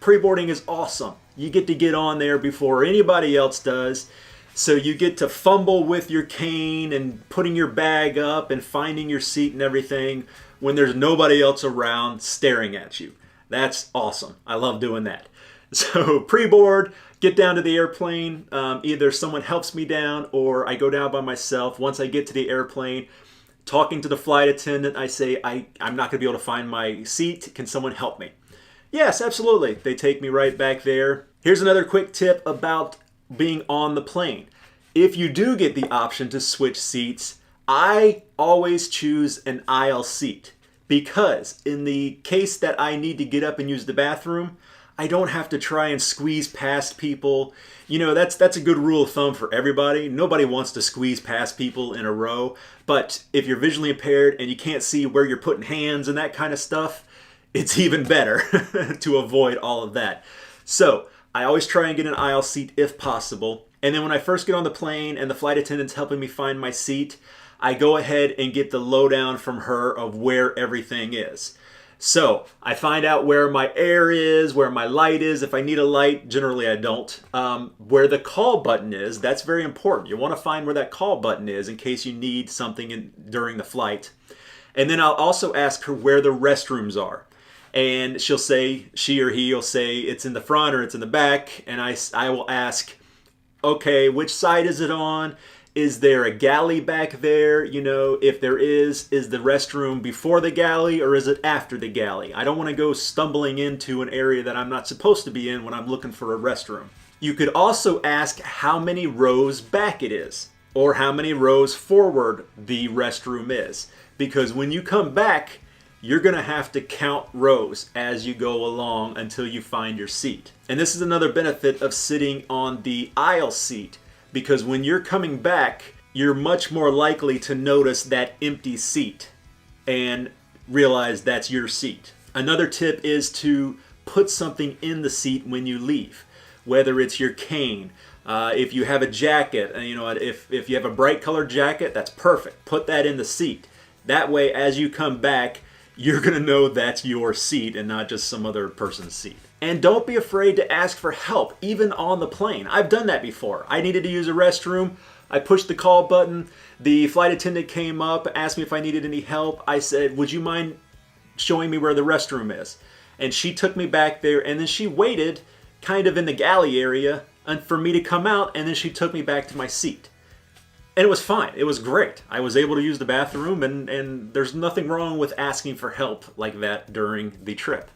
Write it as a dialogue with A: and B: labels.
A: Pre-boarding is awesome. You get to get on there before anybody else does. So you get to fumble with your cane and putting your bag up and finding your seat and everything when there's nobody else around staring at you. That's awesome. I love doing that. So pre-board, get down to the airplane. Either someone helps me down or I go down by myself. Once I get to the airplane, talking to the flight attendant, I say, I'm not going to be able to find my seat. Can someone help me? Yes, absolutely. They take me right back there. Here's another quick tip about being on the plane. If you do get the option to switch seats, I always choose an aisle seat because in the case that I need to get up and use the bathroom, I don't have to try and squeeze past people. You know, that's a good rule of thumb for everybody. Nobody wants to squeeze past people in a row, but if you're visually impaired and you can't see where you're putting hands and that kind of stuff, it's even better to avoid all of that. So I always try and get an aisle seat if possible. And then when I first get on the plane and the flight attendant's helping me find my seat, I go ahead and get the lowdown from her of where everything is. So I find out where my air is, where my light is. If I need a light, generally I don't. Where the call button is, that's very important. You want to find where that call button is in case you need something during the flight. And then I'll also ask her where the restrooms are. And she'll say, she or he will say it's in the front or it's in the back. And I will ask, okay, which side is it on? Is there a galley back there? You know, if there is the restroom before the galley or is it after the galley? I don't want to go stumbling into an area that I'm not supposed to be in when I'm looking for a restroom. You could also ask how many rows back it is or how many rows forward the restroom is. Because when you come back, you're going to have to count rows as you go along until you find your seat. And this is another benefit of sitting on the aisle seat, because when you're coming back, you're much more likely to notice that empty seat and realize that's your seat. Another tip is to put something in the seat when you leave, whether it's your cane, if you have a jacket, you know, if you have a bright colored jacket, that's perfect. Put that in the seat. That way, as you come back, you're going to know that's your seat and not just some other person's seat. And don't be afraid to ask for help, even on the plane. I've done that before. I needed to use a restroom. I pushed the call button. The flight attendant came up, asked me if I needed any help. I said, would you mind showing me where the restroom is? And she took me back there, and then she waited kind of in the galley area for me to come out, and then she took me back to my seat. And it was fine. It was great. I was able to use the bathroom, and there's nothing wrong with asking for help like that during the trip.